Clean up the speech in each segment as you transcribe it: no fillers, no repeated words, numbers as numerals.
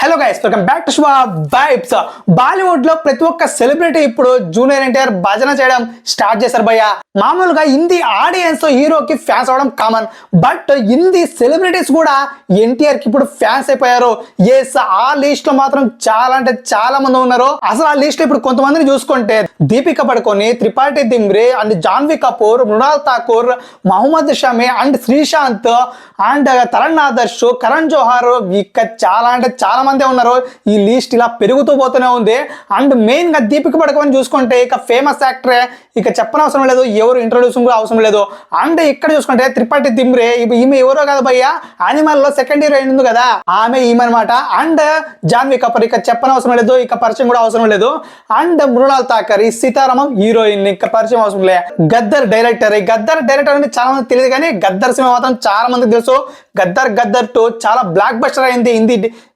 Hello guys, welcome back to Shiva vibes. Bollywood లో ప్రతి ఒక్క సెలబ్రిటీ ఇప్పుడు జూనియర్ ఎన్టీఆర్ భజన చేయడం స్టార్ట్ చేశారు భయ్య. మామూలుగా హిందీ ఆడియన్స్ హీరోకి ఫ్యాన్స్ అవడం కామన్, బట్ హిందీ సెలబ్రిటీస్ కూడా ఎన్టీఆర్ కి ఇప్పుడు ఫ్యాన్స్ అయిపోయారు. ఎస్, ఆ లిస్ట్ లో మాత్రం చాలా అంటే చాలా మంది ఉన్నారు. అసలు ఆ లిస్ట్ లో ఇప్పుడు కొంతమందిని చూసుకుంటే Deepika Padukone, Tripathi Dimri and Janhvi Kapoor, Mrunal Thakur, Mohammed Shami and Sreesanth and Taran Adarsh, Karan Johar, ఇక చాలా అంటే చాలా మంది ఉన్నారు. ఈ లిస్ట్ ఇలా పెరుగుతూ పోతూనే ఉంది. అండ్ మెయిన్ గా దీపిక పడుకొని చూసుకుంటే ఇక ఫేమస్ యాక్టరే, ఇక చెప్పనవసరం లేదు, ఎవరు ఇంట్రొడ్యూసింగ్ కూడా అవసరం లేదు. అండ్ ఇక్కడ చూసుకుంటే త్రిపాఠి దిమ్రే, ఈమె ఎవరో కదా భయ్య, యానిమల్ లో సెకండ్ హీరోయిన్ ఉంది కదా, ఆమె ఈమె అనమాట. అండ్ జాన్వీ కపూర్ ఇక చెప్పనవసరం లేదు, ఇక పరిచయం కూడా అవసరం లేదు. అండ్ మృణాల్ ఠాకర్, ఈ సీతారామం హీరోయిన్, ఇక పరిచయం అవసరం లేదు. గద్దర్ డైరెక్టర్, ఈ గద్దర్ డైరెక్టర్ అని చాలా మంది తెలియదు, కానీ గద్దర్ సినిమా మాత్రం చాలా మందికి తెలుసు. గద్దర్ 2 చాలా బ్లాక్ బస్టర్ అయింది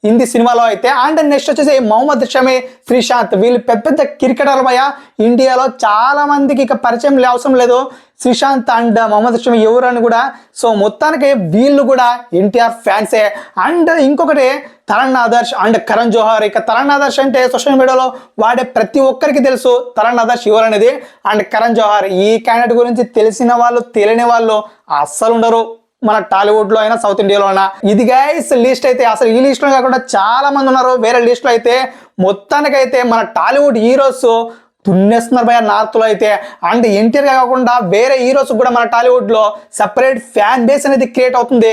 హిందీ సినిమాలో అయితే. అండ్ నెక్స్ట్ వచ్చేసి మహమ్మద్ షమి, శ్రీశాంత్, వీళ్ళు పెద్ద పెద్ద క్రికెటర్లు భయ. ఇండియాలో చాలా మందికి ఇక పరిచయం అవసరం లేదు శ్రీశాంత్ అండ్ మహమ్మద్ షమి ఎవరు అని కూడా. సో మొత్తానికి వీళ్ళు కూడా ఎన్టీఆర్ ఫ్యాన్సే. అండ్ ఇంకొకటి తరణ్ ఆదర్శ్ అండ్ కరణ్ జోహార్. ఇక తరణ్ ఆదర్శ్ అంటే సోషల్ మీడియాలో వాడే ప్రతి ఒక్కరికి తెలుసు తరణ్ ఆదర్శ్ ఎవరు అనేది. అండ్ కరణ్ జోహార్, ఈ క్యాండిడేట్ గురించి తెలిసిన వాళ్ళు తెలియని వాళ్ళు అస్సలు ఉండరు మన టాలీవుడ్ లో అయినా సౌత్ ఇండియాలో అయినా. ఇది గైస్ లిస్ట్ అయితే. అసలు ఈ లిస్ట్ లో కాకుండా చాలా మంది ఉన్నారు వేరే లిస్ట్ లో అయితే. మొత్తానికైతే మన టాలీవుడ్ హీరోస్ దున్నేస్తున్నారు భయ నార్త్ లో అయితే. అండ్ ఎన్టీఆర్ కాకుండా వేరే హీరోస్ కూడా మన టాలీవుడ్ లో సెపరేట్ ఫ్యాన్ బేస్ అనేది క్రియేట్ అవుతుంది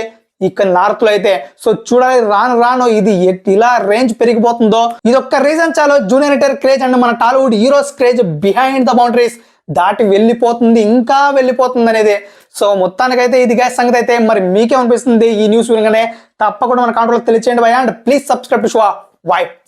ఇక్కడ నార్త్ లో అయితే. సో చూడాలి రాను రాను ఇది ఇలా రేంజ్ పెరిగిపోతుందో. ఇది ఒక్క రీజన్ చాలు, జూనియర్ ఎన్టీఆర్ క్రేజ్ అండ్ మన Tollywood heroes craze behind the boundaries దాటి వెళ్ళిపోతుంది, ఇంకా వెళ్ళిపోతుంది అనేది. సో మొత్తానికైతే ఇది గ్యాస్ సంగతి అయితే. మరి మీకేమనిపిస్తుంది ఈ న్యూస్ వినగానే? తప్పకుండా మన కామెంట్లో తెలియచేయండి భయ. And please subscribe to Shiva vibes.